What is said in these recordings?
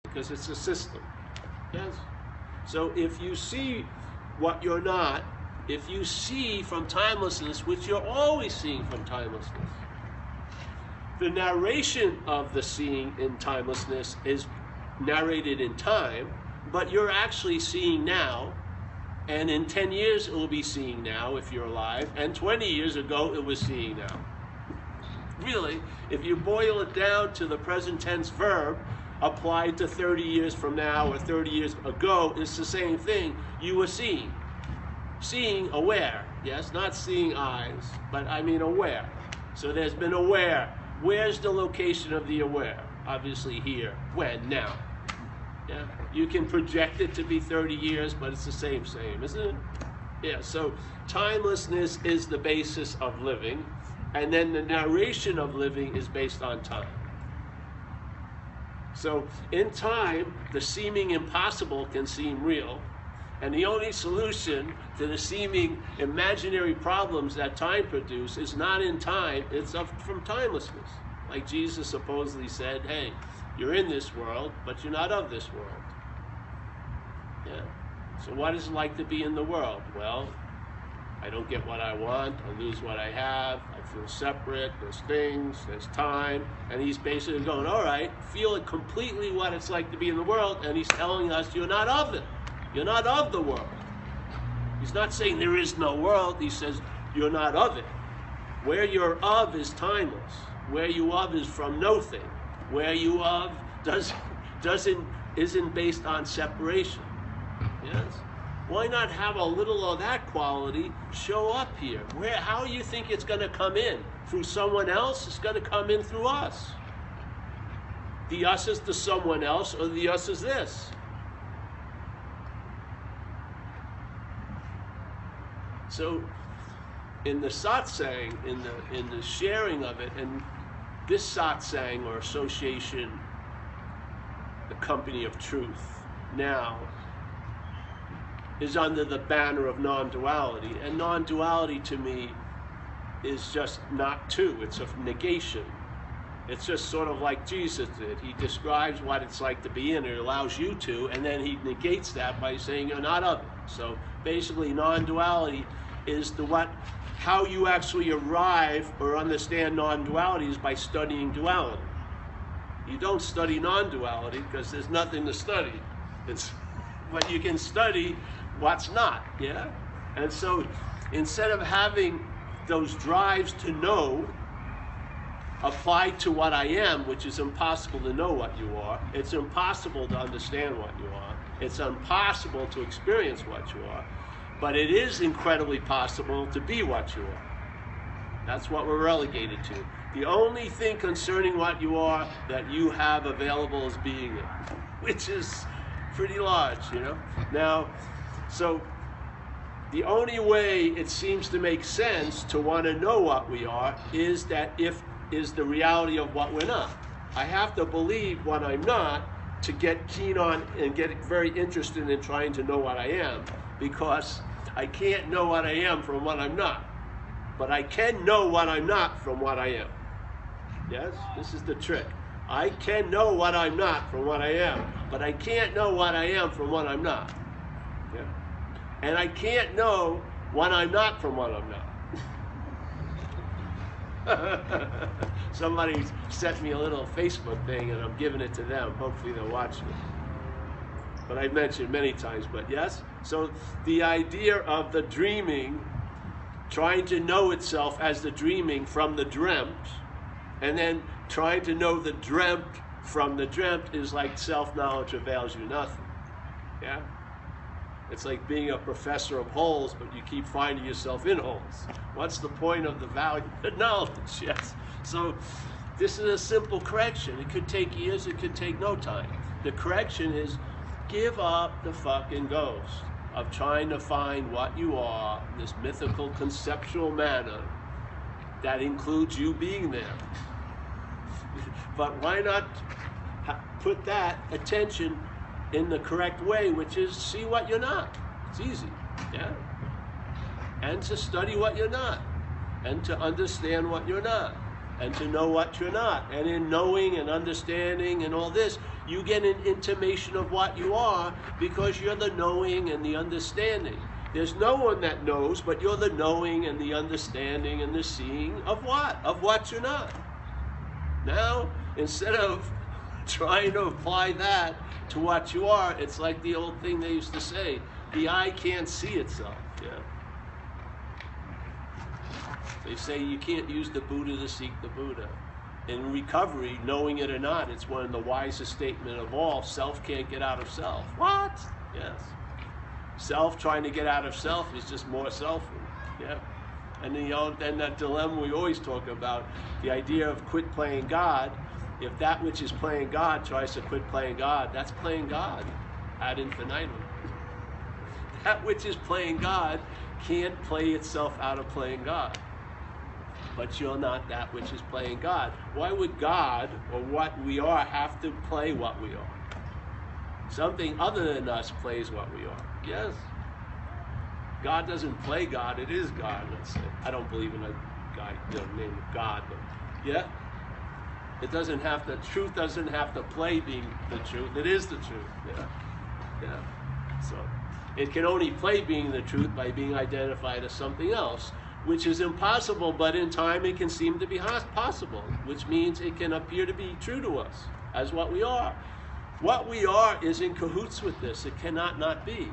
because it's a system. Yes? So if you see what you're not, if you see from timelessness, which you're always seeing from timelessness, the narration of the seeing in timelessness is narrated in time, but you're actually seeing now, and in 10 years it will be seeing now if you're alive, and 20 years ago it was seeing now. Really, if you boil it down to the present tense verb applied to 30 years from now or 30 years ago, it's the same thing. You were seeing. Seeing, aware. Yes, not seeing eyes, but I mean aware. So there's been aware. Where's the location of the aware? Obviously here. When? Now. Yeah. You can project it to be 30 years, but it's the same, isn't it? Yeah, so timelessness is the basis of living, and then the narration of living is based on time. So in time, the seeming impossible can seem real, and the only solution to the seeming imaginary problems that time produces is not in time, it's from timelessness. Like Jesus supposedly said, hey, you're in this world, but you're not of this world. Yeah. So what is it like to be in the world? Well, I don't get what I want, I lose what I have, I feel separate, there's things, there's time, and he's basically going, all right, feel it completely what it's like to be in the world, and he's telling us you're not of it. You're not of the world. He's not saying there is no world, he says you're not of it. Where you're of is timeless. Where you of is from nothing. Where you of isn't based on separation. Yes? Why not have a little of that quality show up here? How do you think it's going to come in? Through someone else? It's going to come in through us. The us is the someone else, or the us is this. So, in the satsang, in the sharing of it, and this satsang or association, the company of truth, now is under the banner of non-duality, and non-duality to me is just not two, it's a negation. It's just sort of like Jesus did. He describes what it's like to be in it, allows you to, and then he negates that by saying you're not of it. So basically non-duality is how you actually arrive or understand non-duality is by studying duality. You don't study non-duality because there's nothing to study. But you can study what's not, yeah? And so instead of having those drives to know applied to what I am, which is impossible to know what you are, it's impossible to understand what you are, it's impossible to experience what you are, but it is incredibly possible to be what you are. That's what we're relegated to. The only thing concerning what you are that you have available is being it, which is pretty large, you know? Now, so the only way it seems to make sense to want to know what we are is the reality of what we're not. I have to believe what I'm not to get keen on and get very interested in trying to know what I am, because I can't know what I am from what I'm not. But I can know what I'm not from what I am. Yes? This is the trick. I can know what I'm not from what I am, but I can't know what I am from what I'm not. Yeah? And I can't know what I'm not from what I'm not. Somebody sent me a little Facebook thing and I'm giving it to them. Hopefully they'll watch it. But I've mentioned many times, but yes? So the idea of the dreaming, trying to know itself as the dreaming from the dreamt, and then trying to know the dreamt from the dreamt is like self-knowledge avails you nothing. Yeah? It's like being a professor of holes, but you keep finding yourself in holes. What's the point of the value of knowledge? Yes. So this is a simple correction. It could take years, it could take no time. The correction is give up the fucking ghost of trying to find what you are in this mythical conceptual manner that includes you being there. But why not put that attention in the correct way, which is see what you're not. It's easy, yeah? And to study what you're not, and to understand what you're not. and to know what you're not. And in knowing and understanding and all this, you get an intimation of what you are because you're the knowing and the understanding. There's no one that knows, but you're the knowing and the understanding and the seeing of what? Of what you're not. Now, instead of trying to apply that to what you are, it's like the old thing they used to say, the eye can't see itself. Yeah. They say you can't use the Buddha to seek the Buddha. In recovery, knowing it or not, it's one of the wisest statements of all. Self can't get out of self. What? Yes. Self trying to get out of self is just more selfish. Yeah. And then that dilemma we always talk about, the idea of quit playing God. If that which is playing God tries to quit playing God, that's playing God ad infinitum. That which is playing God can't play itself out of playing God. But you're not that which is playing God. Why would God, or what we are, have to play what we are? Something other than us plays what we are. Yes. God doesn't play God, it is God, let's say. I don't believe in a guy, name of God, but yeah. It doesn't have to, truth doesn't have to play being the truth, it is the truth. Yeah. Yeah. So it can only play being the truth by being identified as something else, which is impossible, but in time it can seem to be possible, which means it can appear to be true to us as what we are. What we are is in cahoots with this. It cannot not be.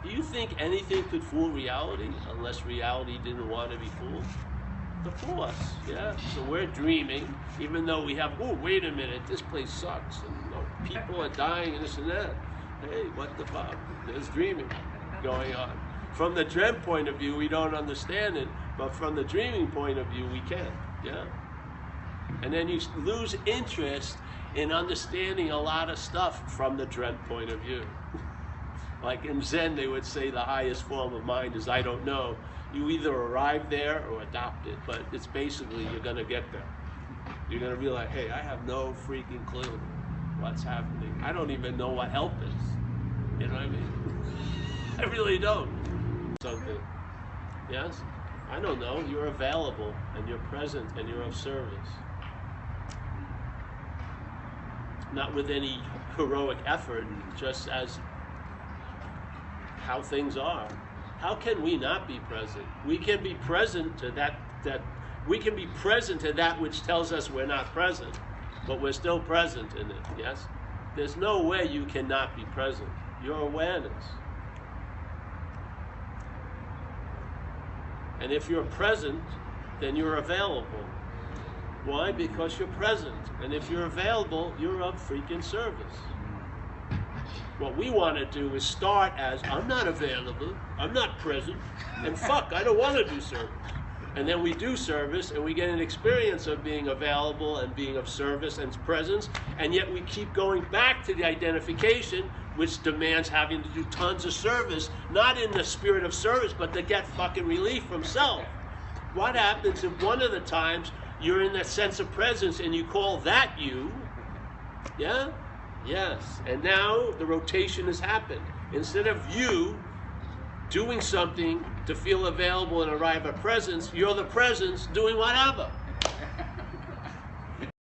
Do you think anything could fool reality unless reality didn't want to be fooled? To fool us, yeah? So we're dreaming, even though we have, oh, wait a minute, this place sucks, and people are dying and this and that. Hey, what the fuck? There's dreaming going on. From the dreamt point of view, we don't understand it, but from the dreaming point of view, we can, yeah? And then you lose interest in understanding a lot of stuff from the dreamt point of view. Like in Zen, they would say the highest form of mind is I don't know. You either arrive there or adopt it, but it's basically you're going to get there. You're going to realize, hey, I have no freaking clue what's happening. I don't even know what help is. You know what I mean? I really don't. Something. Yes? I don't know. You're available, and you're present, and you're of service. Not with any heroic effort, just as how things are. How can we not be present? We can be present to that we can be present to that which tells us we're not present, but we're still present in it, yes? There's no way you cannot be present. Your awareness. And if you're present, then you're available. Why? Because you're present. And if you're available, you're of freaking service. What we want to do is start as, I'm not available, I'm not present, and fuck, I don't want to do service. And then we do service, and we get an experience of being available and being of service and presence, and yet we keep going back to the identification, which demands having to do tons of service, not in the spirit of service, but to get fucking relief from self. What happens if one of the times you're in that sense of presence and you call that you, yeah? Yes, and now the rotation has happened. Instead of you doing something to feel available and arrive at presence, you're the presence doing whatever.